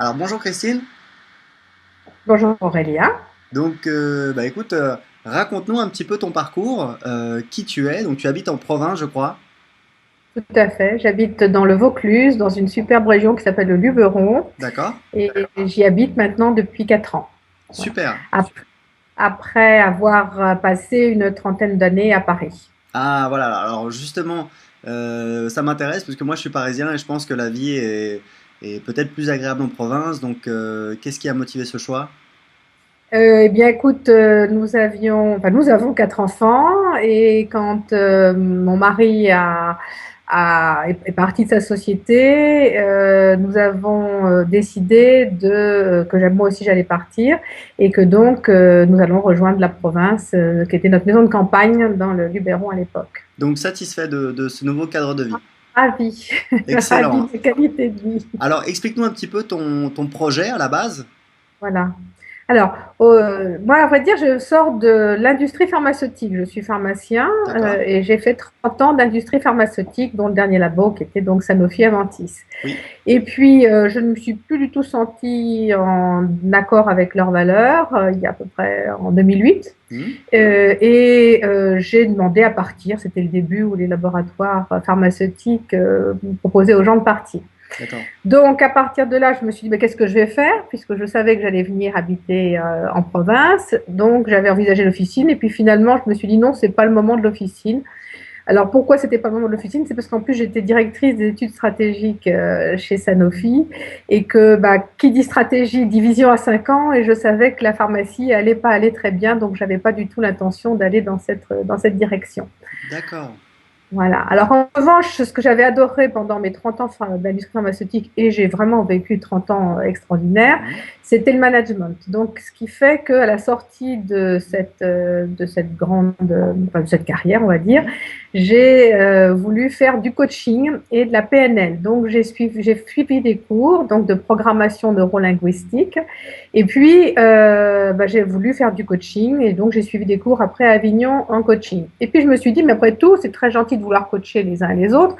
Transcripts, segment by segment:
Alors bonjour Christine. Bonjour Aurélia. Donc écoute, raconte-nous un petit peu ton parcours, qui tu es. Donc tu habites en province, je crois. Tout à fait. J'habite dans le Vaucluse, dans une superbe région qui s'appelle le Luberon, D'accord? et j'y habite maintenant depuis 4 ans. Voilà. Super. Ap- Après avoir passé une trentaine d'années à Paris. Ah voilà. Alors justement, ça m'intéresse parce que moi je suis parisien et je pense que la vie est peut-être plus agréable en province. Donc qu'est-ce qui a motivé ce choix? Eh bien, écoute, nous avons 4 enfants et quand mon mari est parti de sa société, nous avons décidé que moi aussi j'allais partir et que donc nous allons rejoindre la province qui était notre maison de campagne dans le Luberon à l'époque. Donc satisfait de ce nouveau cadre de vie. Ravi, ravi Excellent. de qualité de vie. Alors explique-nous un petit peu ton projet à la base. Voilà. Alors, moi, à vrai dire, je sors de l'industrie pharmaceutique. Je suis pharmacien D'accord? et j'ai fait 30 ans d'industrie pharmaceutique, dont le dernier labo qui était donc Sanofi Aventis. Oui. Et puis, je ne me suis plus du tout sentie en accord avec leurs valeurs il y a à peu près en 2008. Hmm. J'ai demandé à partir. C'était le début où les laboratoires pharmaceutiques proposaient aux gens de partir. D'accord. Donc, à partir de là, je me suis dit, mais qu'est-ce que je vais faire? Puisque je savais que j'allais venir habiter en province. Donc, j'avais envisagé l'officine. Et puis, finalement, je me suis dit, non, c'est pas le moment de l'officine. Alors, pourquoi c'était pas le moment de l'officine? C'est parce qu'en plus, j'étais directrice des études stratégiques chez Sanofi. Et que, bah, qui dit stratégie, division à 5 ans. Et je savais que la pharmacie allait pas aller très bien. Donc, j'avais pas du tout l'intention d'aller dans cette direction. D'accord. Voilà. Alors, en revanche, ce que j'avais adoré pendant mes 30 ans d'industrie pharmaceutique, et j'ai vraiment vécu 30 ans extraordinaires, Hmm. c'était le management. Donc, ce qui fait qu'à la sortie de cette grande, enfin, de cette carrière, on va dire, Hmm. j'ai voulu faire du coaching et de la PNL. Donc, j'ai suivi des cours donc de programmation neurolinguistique. Et puis, j'ai voulu faire du coaching et donc j'ai suivi des cours après à Avignon en coaching. Et puis je me suis dit, mais après tout, c'est très gentil de vouloir coacher les uns et les autres,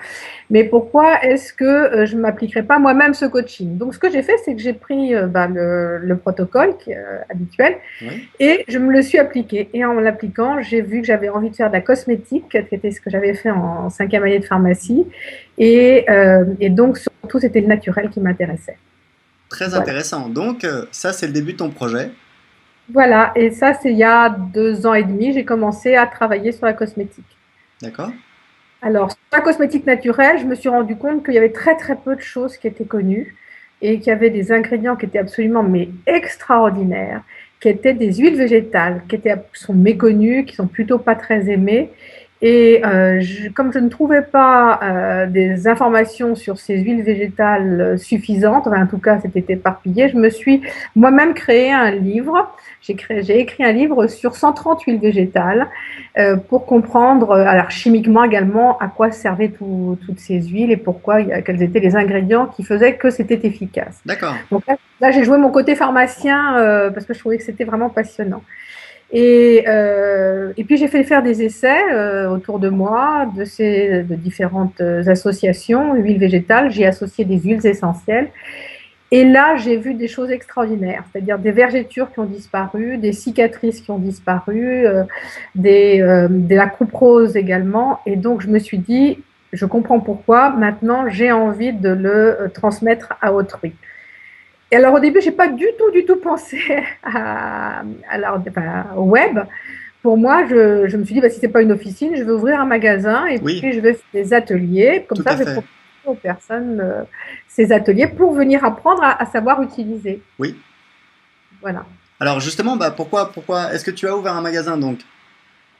mais pourquoi est-ce que je ne m'appliquerais pas moi-même ce coaching? Donc ce que j'ai fait, c'est que j'ai pris le protocole qui est habituel Oui. et je me le suis appliqué. Et en l'appliquant, j'ai vu que j'avais envie de faire de la cosmétique, qui était ce que j'avais fait en 5e année de pharmacie. Et donc surtout, c'était le naturel qui m'intéressait. Très Voilà. intéressant. Donc, ça, c'est le début de ton projet. Voilà, et ça, c'est il y a 2 ans et demi, j'ai commencé à travailler sur la cosmétique. D'accord? Alors, sur la cosmétique naturelle, je me suis rendu compte qu'il y avait très très peu de choses qui étaient connues et qu'il y avait des ingrédients qui étaient absolument mais extraordinaires, qui étaient des huiles végétales, sont méconnues, qui sont plutôt pas très aimées. Comme je ne trouvais pas des informations sur ces huiles végétales suffisantes, enfin, en tout cas c'était éparpillé, je me suis moi-même créé un livre. J'ai écrit un livre sur 130 huiles végétales pour comprendre, alors chimiquement également, à quoi servaient toutes ces huiles et pourquoi, quels étaient les ingrédients qui faisaient que c'était efficace. D'accord. Donc là j'ai joué mon côté pharmacien parce que je trouvais que c'était vraiment passionnant. Et puis j'ai fait faire des essais autour de moi de différentes associations, huiles végétales. J'ai associé des huiles essentielles. Et là, j'ai vu des choses extraordinaires, c'est-à-dire des vergetures qui ont disparu, des cicatrices qui ont disparu, de la couperose également. Et donc, je me suis dit, je comprends pourquoi. Maintenant, j'ai envie de le transmettre à autrui. Et alors, au début, j'ai pas du tout pensé au web. Pour moi, je me suis dit, bah, si c'est pas une officine, je vais ouvrir un magasin et Oui, puis je vais faire des ateliers. Comme tout ça, à je vais fait. proposer aux personnes ces ateliers pour venir apprendre à savoir utiliser. Oui. Voilà. Alors justement, pourquoi est-ce que tu as ouvert un magasin donc?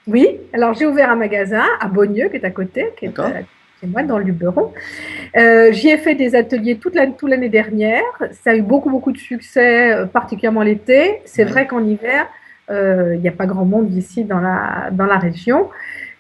Oui, alors j'ai ouvert un magasin à Beaulieu, qui est à côté, qui est D'accord? chez moi, dans le Luberon. J'y ai fait des ateliers toute l'année dernière. Ça a eu beaucoup de succès, particulièrement l'été. C'est Oui. vrai qu'en hiver, il n'y a pas grand monde ici dans la région.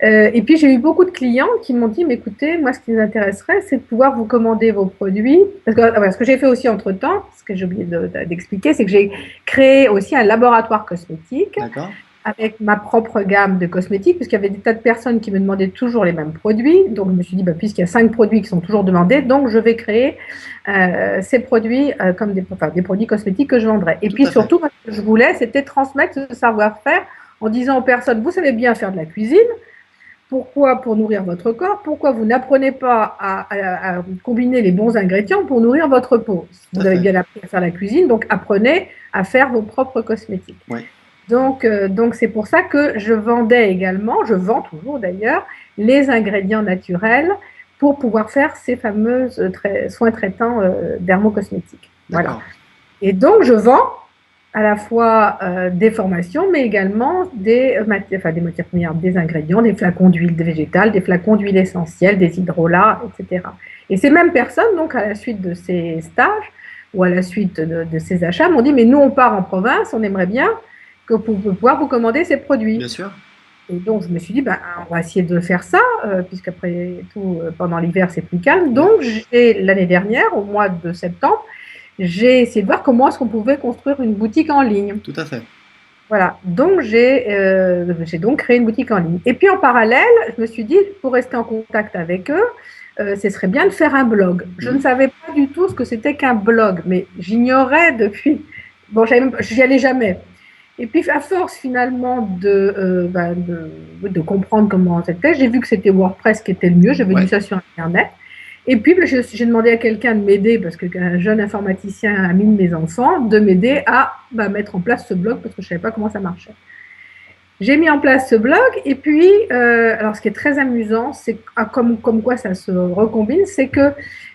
Et puis j'ai eu beaucoup de clients qui m'ont dit, mais écoutez, moi ce qui nous intéresserait, c'est de pouvoir vous commander vos produits. Ce que j'ai fait aussi entre-temps, ce que j'ai oublié d'expliquer, c'est que j'ai créé aussi un laboratoire cosmétique D'accord? avec ma propre gamme de cosmétiques, puisqu'il y avait des tas de personnes qui me demandaient toujours les mêmes produits. Donc, je me suis dit, bah, puisqu'il y a 5 produits qui sont toujours demandés, donc je vais créer ces produits comme des produits cosmétiques que je vendrais. Et Tout puis à fait. surtout, ce que je voulais, c'était transmettre ce savoir-faire en disant aux personnes, vous savez bien faire de la cuisine. Pourquoi pour nourrir votre corps? Pourquoi vous n'apprenez pas à combiner les bons ingrédients pour nourrir votre peau? Tout Vous à avez fait. bien appris à faire la cuisine, donc apprenez à faire vos propres cosmétiques. Oui. Donc c'est pour ça que je vendais également, je vends toujours d'ailleurs, les ingrédients naturels pour pouvoir faire ces fameux soins traitants dermocosmétiques. Voilà. D'accord. Et donc, je vends à la fois des formations, mais également des matières premières, des ingrédients, des flacons d'huile végétale, des flacons d'huile essentielle, des hydrolats, etc. Et ces mêmes personnes, donc à la suite de ces stages ou à la suite de ces achats, m'ont dit, mais nous, on part en province, on aimerait bien que pour pouvoir vous commander ces produits. Bien sûr. Et donc, je me suis dit, ben, on va essayer de faire ça, puisqu'après tout, pendant l'hiver, c'est plus calme. Oui. Donc, l'année dernière, au mois de septembre, j'ai essayé de voir comment est-ce qu'on pouvait construire une boutique en ligne. Tout à fait. Voilà, donc j'ai donc créé une boutique en ligne. Et puis en parallèle, je me suis dit, pour rester en contact avec eux, ce serait bien de faire un blog. Je ne savais pas du tout ce que c'était qu'un blog, mais j'ignorais depuis. Bon, j'y allais jamais. Et puis à force finalement de comprendre comment c'était, j'ai vu que c'était WordPress qui était le mieux. J'avais Ouais. vu ça sur Internet. Et puis, j'ai demandé à quelqu'un de m'aider, parce qu'un jeune informaticien ami de mes enfants, de m'aider à mettre en place ce blog, parce que je ne savais pas comment ça marchait. J'ai mis en place ce blog, et puis, alors ce qui est très amusant, c'est comme quoi ça se recombine, c'est que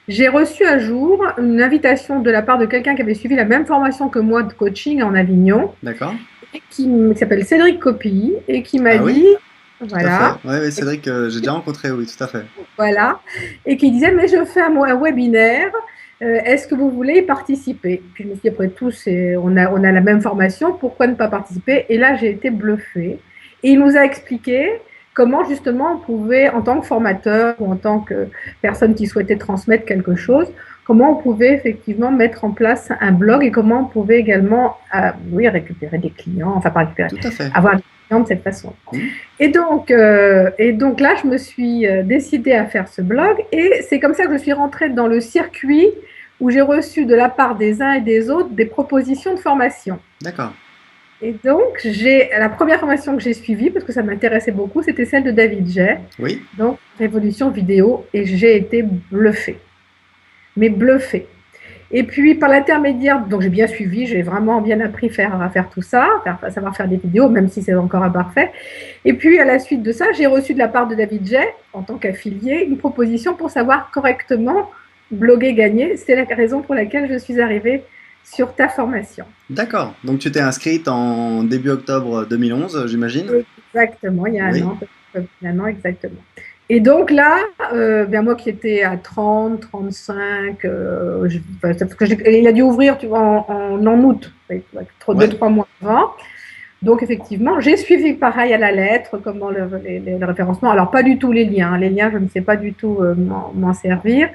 j'ai reçu un jour une invitation de la part de quelqu'un qui avait suivi la même formation que moi de coaching en Avignon, D'accord. qui s'appelle Cédric Copilly, et qui m'a Ah oui, dit, tout à voilà, fait. Oui, Cédric, j'ai déjà rencontré, oui, tout à fait. voilà, et qui disait, mais je fais un webinaire, est-ce que vous voulez y participer? Puis je me suis dit, après tout, on a la même formation, pourquoi ne pas participer? Et là, j'ai été bluffée. Et il nous a expliqué comment justement on pouvait, en tant que formateur ou en tant que personne qui souhaitait transmettre quelque chose, comment on pouvait effectivement mettre en place un blog et comment on pouvait également oui, récupérer des clients, enfin pas récupérer, Tout à fait. avoir des clients de cette façon. Mmh. Et donc là, je me suis décidée à faire ce blog et c'est comme ça que je suis rentrée dans le circuit où j'ai reçu de la part des uns et des autres des propositions de formation. D'accord. Et donc, la première formation que j'ai suivie, parce que ça m'intéressait beaucoup, c'était celle de David Jay, Oui. donc Révolution vidéo, et j'ai été bluffée. Mais bluffée. Et puis, par l'intermédiaire, donc j'ai bien suivi, j'ai vraiment bien appris à faire tout ça, à savoir faire des vidéos, même si c'est encore imparfait. Et puis, à la suite de ça, j'ai reçu de la part de David Jay, en tant qu'affilié, une proposition pour savoir correctement bloguer, gagner. C'est la raison pour laquelle je suis arrivée sur ta formation. D'accord. Donc tu t'es inscrite en début octobre 2011, j'imagine? Exactement, il y a Oui. un an exactement. Et donc là, moi qui étais à 30, 35, il a dû ouvrir en août, 2-3 mois avant. Donc effectivement, j'ai suivi pareil à la lettre, comment le référencement. Alors pas du tout les liens, je ne sais pas du tout m'en servir.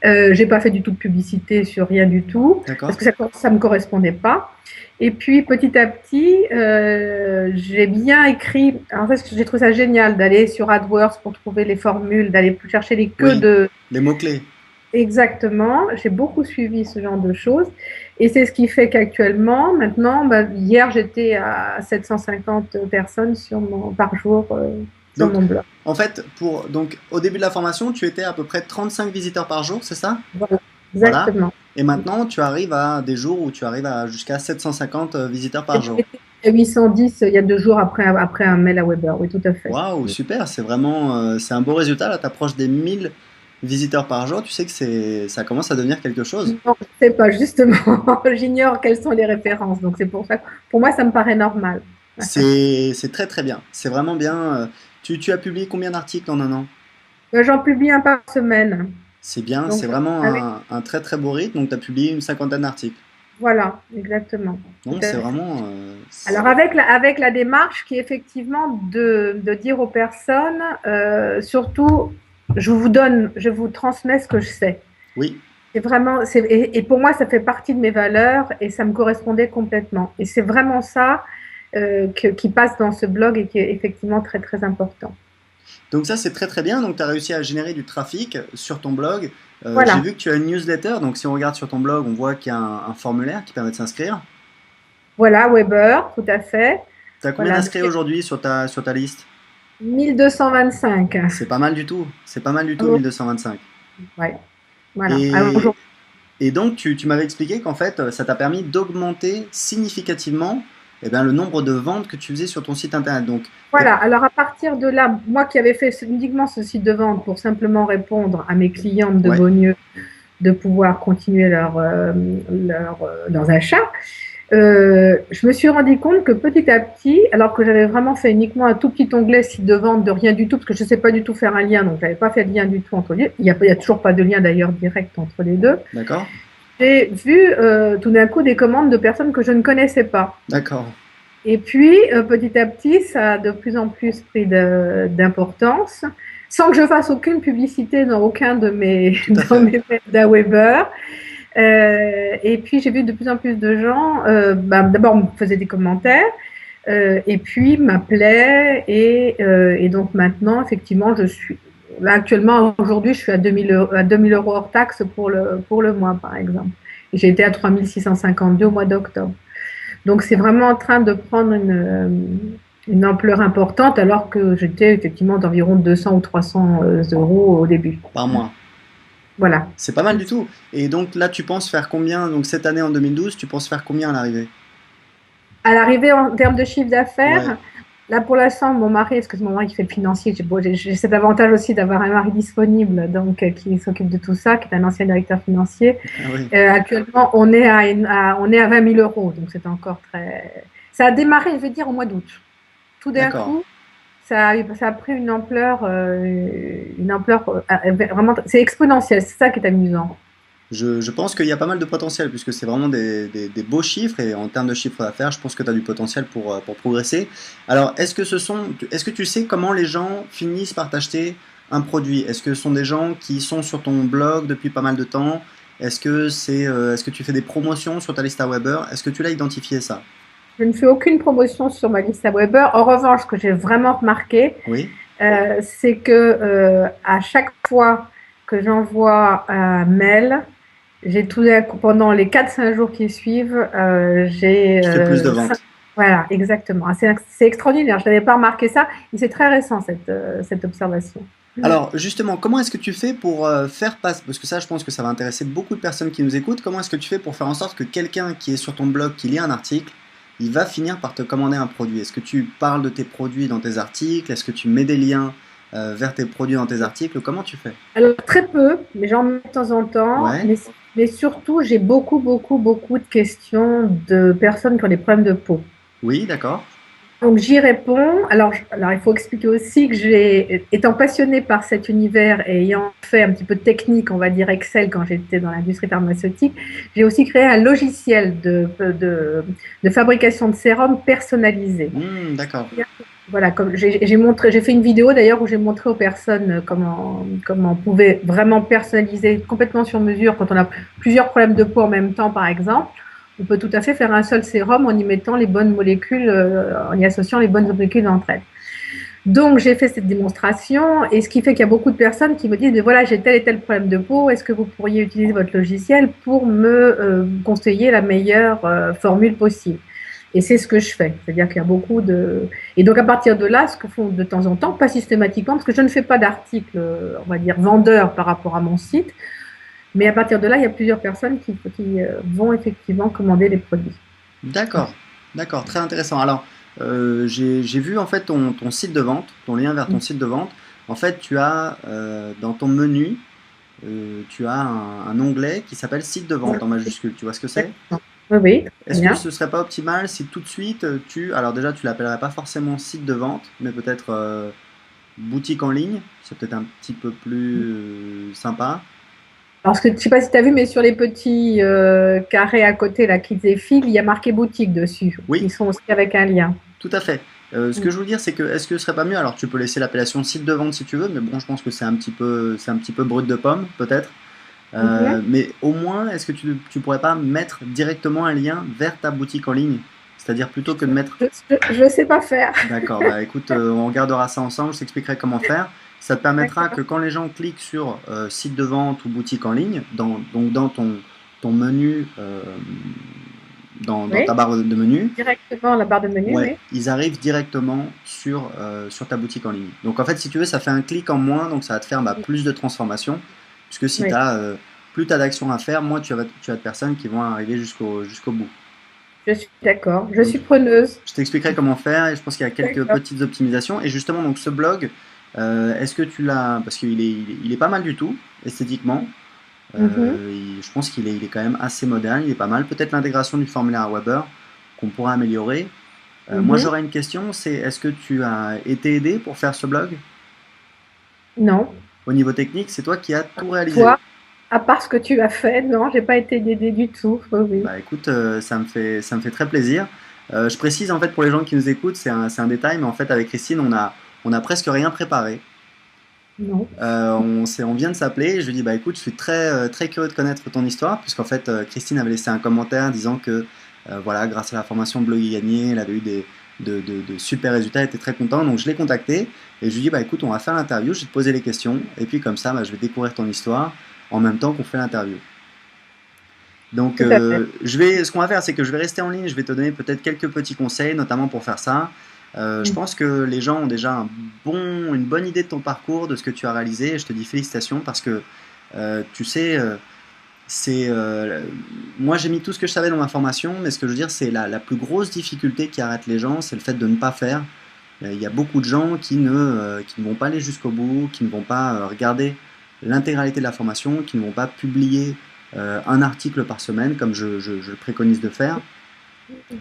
J'ai pas fait du tout de publicité sur rien du tout, D'accord. parce que ça me correspondait pas. Et puis petit à petit, j'ai bien écrit. Alors ça, j'ai trouvé ça génial d'aller sur AdWords pour trouver les formules, d'aller chercher les queues de. Les mots-clés. Exactement, j'ai beaucoup suivi ce genre de choses et c'est ce qui fait qu'actuellement, maintenant, hier j'étais à 750 personnes par jour sur Donc, mon blog. En fait, donc, au début de la formation, tu étais à peu près 35 visiteurs par jour, c'est ça? Voilà, exactement. Voilà. Et maintenant, tu arrives à des jours où tu arrives à jusqu'à 750 visiteurs par jour. J'étais à 810 il y a 2 jours après un mail à Weber, oui, tout à fait. Waouh, super, c'est vraiment c'est un beau résultat. Là, tu approches des 1000 visiteurs par jour. Tu sais que ça commence à devenir quelque chose. Non, je ne sais pas, justement. J'ignore quelles sont les références. Donc, c'est pour ça que, pour moi, ça me paraît normal. C'est très très bien. C'est vraiment bien. Tu as publié combien d'articles en un an? J'en publie un par semaine. C'est bien, Donc, c'est vraiment un très très beau rythme. Donc, tu as publié une cinquantaine d'articles. Voilà, exactement. Donc, c'est vraiment. Alors, avec la démarche qui est effectivement de dire aux personnes, surtout, je vous transmets ce que je sais. Oui. C'est vraiment, et pour moi, ça fait partie de mes valeurs et ça me correspondait complètement. Et c'est vraiment ça qui passe dans ce blog et qui est effectivement très très important. Donc ça, c'est très très bien. Donc tu as réussi à générer du trafic sur ton blog. J'ai Voilà, vu que tu as une newsletter. Donc si on regarde sur ton blog, on voit qu'il y a un formulaire qui permet de s'inscrire. voilà Weber, tout à fait. Tu as combien Voilà, d'inscrits aujourd'hui sur ta liste? 1225. C'est pas mal du tout. C'est pas mal du Ah tout, bon. 1225. Ouais, voilà. Alors, Et, et donc, tu m'avais expliqué qu'en fait, ça t'a permis d'augmenter significativement eh bien, le nombre de ventes que tu faisais sur ton site internet. Donc, voilà, alors à partir de là, moi qui avais fait uniquement ce site de vente pour simplement répondre à mes clientes de ouais, Beaulieu de pouvoir continuer leurs achats, je me suis rendu compte que petit à petit, alors que j'avais vraiment fait uniquement un tout petit onglet site de vente de rien du tout, parce que je ne sais pas du tout faire un lien, donc je n'avais pas fait de lien du tout entre les deux. Il y a toujours pas de lien d'ailleurs direct entre les deux. d'accord, J'ai vu tout d'un coup des commandes de personnes que je ne connaissais pas. d'accord, Et puis, petit à petit, ça a de plus en plus pris d'importance, sans que je fasse aucune publicité dans aucun de mes, tout à dans fait. mes mails d'Aweber. Et puis, j'ai vu de plus en plus de gens, d'abord, me faisaient des commentaires, et puis m'appelaient. Et donc, maintenant, effectivement, là, actuellement, aujourd'hui, je suis à 2000 euros hors taxe pour le mois, par exemple. Et j'ai été à 3652 au mois d'octobre. Donc, c'est vraiment en train de prendre une ampleur importante, alors que j'étais effectivement d'environ 200 ou 300 euros au début. Par mois. Voilà. C'est pas mal du tout. Et donc là, tu penses faire combien? Donc cette année en 2012, tu penses faire combien à l'arrivée? À l'arrivée, en termes de chiffre Ouais. d'affaires, là pour l'instant, mon mari, parce que c'est mon mari qui fait le financier, j'ai cet avantage aussi d'avoir un mari disponible, donc qui s'occupe de tout ça, qui est un ancien directeur financier. Ah oui. Actuellement, on est à 20 000 euros, donc c'est encore très. Ça a démarré, je vais dire, au mois d'août. Tout d'un D'accord. coup, ça a pris une ampleur vraiment, c'est exponentiel, c'est ça qui est amusant. Je pense qu'il y a pas mal de potentiel puisque c'est vraiment des beaux chiffres et en termes de chiffre d'affaires, je pense que tu as du potentiel pour progresser. Alors, est-ce que tu sais comment les gens finissent par t'acheter un produit? Est-ce que ce sont des gens qui sont sur ton blog depuis pas mal de temps? Est-ce que tu fais des promotions sur ta liste à Weber? Est-ce que tu l'as identifié ça? Je ne fais aucune promotion sur ma liste à Weber. En revanche, ce que j'ai vraiment remarqué, Oui? c'est que à chaque fois que j'envoie un mail, j'ai tout d'un coup, pendant les 4 5 jours qui suivent, j'ai Tu fais plus de ventes. voilà, exactement. C'est extraordinaire. Je n'avais pas remarqué ça. Et c'est très récent cette observation. Alors, justement, comment est-ce que tu fais pour faire passer, parce que ça, je pense que ça va intéresser beaucoup de personnes qui nous écoutent, comment est-ce que tu fais pour faire en sorte que quelqu'un qui est sur ton blog, qui lit un article, il va finir par te commander un produit? Est-ce que tu parles de tes produits dans tes articles? Est-ce que tu mets des liens vers tes produits dans tes articles? Comment tu fais? Alors, très peu, mais j'en mets de temps en temps. Ouais, Mais surtout, j'ai beaucoup, beaucoup, beaucoup de questions de personnes qui ont des problèmes de peau. oui, d'accord. Donc j'y réponds. Alors, il faut expliquer aussi que étant passionnée par cet univers et ayant fait un petit peu de technique, on va dire Excel quand j'étais dans l'industrie pharmaceutique, j'ai aussi créé un logiciel de fabrication de sérum personnalisé. Hmm, d'accord. Voilà, comme j'ai montré, j'ai fait une vidéo d'ailleurs où j'ai montré aux personnes comment on pouvait vraiment personnaliser complètement sur mesure quand on a plusieurs problèmes de peau en même temps, par exemple. On peut tout à fait faire un seul sérum en y mettant les bonnes molécules, en y associant les bonnes molécules entre elles. Donc, j'ai fait cette démonstration, et ce qui fait qu'il y a beaucoup de personnes qui me disent, voilà, j'ai tel et tel problème de peau, est-ce que vous pourriez utiliser votre logiciel pour me conseiller la meilleure formule possible? Et c'est ce que je fais. C'est-à-dire qu'il y a beaucoup de. Et donc, à partir de là, ce que font de temps en temps, pas systématiquement, parce que je ne fais pas d'article, on va dire, vendeur par rapport à mon site, mais à partir de là, il y a plusieurs personnes qui vont effectivement commander les produits. D'accord, d'accord, très intéressant. Alors, j'ai vu en fait ton site de vente, ton lien vers ton site de vente. En fait, tu as dans ton menu, tu as un onglet qui s'appelle site de vente en majuscule. Tu vois ce que c'est? Oui, oui, très Est-ce que bien. ce serait pas optimal si tout de suite alors déjà tu l'appellerais pas forcément site de vente, mais peut-être boutique en ligne, c'est peut-être un petit peu plus sympa. Parce que je ne sais pas si tu as vu, mais sur les petits carrés à côté, là, qui défilent, il y a marqué boutique dessus. Oui, Ils sont aussi avec un lien. tout à fait. Ce que je veux dire, c'est que est-ce que ce serait pas mieux? Alors tu peux laisser l'appellation site de vente si tu veux, mais bon, je pense que c'est un petit peu brut de pomme, peut-être. Mhm. Mais au moins, est-ce que tu pourrais pas mettre directement un lien vers ta boutique en ligne? C'est-à-dire plutôt que de mettre... Je ne sais pas faire. D'accord, bah écoute, on regardera ça ensemble, je t'expliquerai comment faire. Ça te permettra que D'accord. quand les gens cliquent sur site de vente ou boutique en ligne, donc dans ton menu, dans ta Oui, barre de menu, directement la barre de menu, ouais, oui. ils arrivent directement sur ta boutique en ligne. Donc en fait, si tu veux, ça fait un clic en moins, donc ça va te faire plus de transformations, puisque si Oui, plus tu as d'actions à faire, moins tu as de personnes qui vont arriver jusqu'au bout. je suis d'accord. Je Donc suis preneuse. je t'expliquerai comment faire et je pense qu'il y a quelques D'accord. petites optimisations. Et justement, donc ce blog, est-ce que tu l'as, parce qu'il est pas mal du tout, esthétiquement. Mhm, Je pense qu'il est quand même assez moderne, il est pas mal. Peut-être l'intégration du formulaire Weber qu'on pourra améliorer. Moi, mhm. j'aurais une question, c'est est-ce que tu as été aidé pour faire ce blog? Non. Au niveau technique, c'est toi qui as tout réalisé. Toi, à part ce que tu as fait, non, j'ai pas été aidée du tout. Oui, oui. Bah écoute, ça me fait très plaisir. Je précise en fait pour les gens qui nous écoutent, c'est un détail, mais en fait avec Christine, on a presque rien préparé. Non. On vient de s'appeler et je lui dis bah écoute, je suis très curieux de connaître ton histoire, puisqu'en fait Christine avait laissé un commentaire disant que voilà, grâce à la formation Blog et Gagné, elle avait eu de super résultats, elle était très contente. Donc je l'ai contacté et je lui dis bah écoute, on va faire l'interview, je vais te poser les questions et puis comme ça, bah, je vais découvrir ton histoire en même temps qu'on fait l'interview. Donc, Tout à fait. ce qu'on va faire, c'est que je vais rester en ligne, je vais te donner peut-être quelques petits conseils, notamment pour faire ça. Je Mm. pense que les gens ont déjà une bonne idée de ton parcours, de ce que tu as réalisé, et je te dis félicitations parce que, tu sais, c'est, moi j'ai mis tout ce que je savais dans ma formation, mais ce que je veux dire, c'est la plus grosse difficulté qui arrête les gens, c'est le fait de ne pas faire. Il y a beaucoup de gens qui ne vont pas aller jusqu'au bout, qui ne vont pas regarder l'intégralité de la formation, qui ne vont pas publier un article par semaine, comme je le préconise de faire.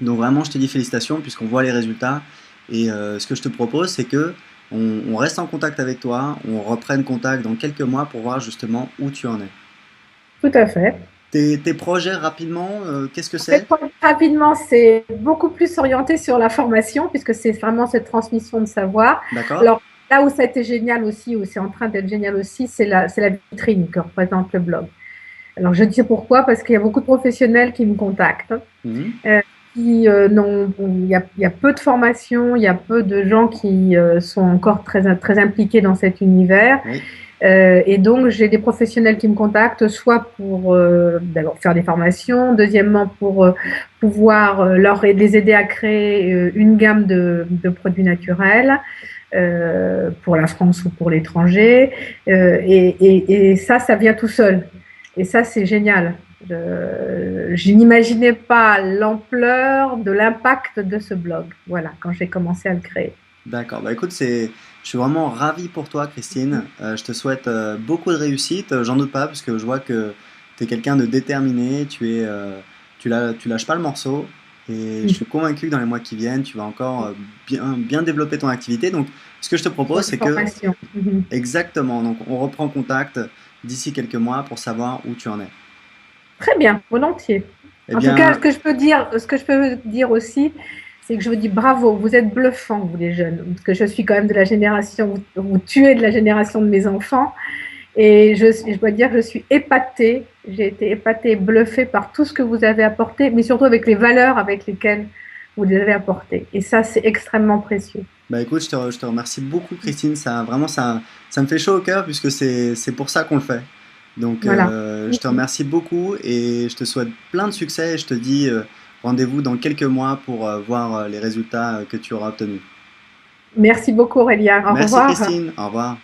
Donc vraiment, je te dis félicitations, puisqu'on voit les résultats. Et ce que je te propose, c'est que on reste en contact avec toi, on reprenne contact dans quelques mois pour voir justement où tu en es. Tout à fait. Tes projets rapidement, qu'est-ce que En fait, c'est? rapidement, c'est beaucoup plus orienté sur la formation, puisque c'est vraiment cette transmission de savoir. D'accord? Alors, là où ça a été génial aussi, où c'est en train d'être génial aussi, c'est la vitrine que représente le blog. Alors, je dis pourquoi, parce qu'il y a beaucoup de professionnels qui me contactent, Mhm. euh, il y a peu de formations, il y a peu de gens qui sont encore très impliqués dans cet univers. Oui, Et donc, j'ai des professionnels qui me contactent, soit pour d'abord faire des formations, deuxièmement pour pouvoir les aider à créer une gamme de produits naturels pour la France ou pour l'étranger. Et ça vient tout seul. Et ça, c'est génial. Je n'imaginais pas l'ampleur de l'impact de ce blog, voilà, quand j'ai commencé à le créer. d'accord. Bah écoute, je suis vraiment ravi pour toi, Christine. Je te souhaite beaucoup de réussite. J'en doute pas, parce que je vois que tu es quelqu'un de déterminé. Tu lâches pas le morceau. Et je suis convaincu que dans les mois qui viennent, tu vas encore bien développer ton activité. Donc, ce que je te Sur propose, les c'est que formations. Mhm. exactement. Donc, on reprend contact d'ici quelques mois pour savoir où tu en es. Très bien, volontiers. Eh En tout cas, bien, ce que je peux dire aussi, c'est que je vous dis bravo, vous êtes bluffants, vous les jeunes, parce que je suis quand même de la génération, vous tuez de la génération de mes enfants, et je dois dire que je suis épatée, j'ai été épatée, bluffée par tout ce que vous avez apporté, mais surtout avec les valeurs avec lesquelles vous les avez apportées. Et ça, c'est extrêmement précieux. bah écoute, je te remercie beaucoup, Christine. Vraiment, ça me fait chaud au cœur puisque c'est pour ça qu'on le fait. Donc, Voilà. je te remercie beaucoup et je te souhaite plein de succès. Et je te dis rendez-vous dans quelques mois pour voir les résultats que tu auras obtenus. Merci beaucoup, Aurélien. Au Merci, revoir. Christine. Au revoir.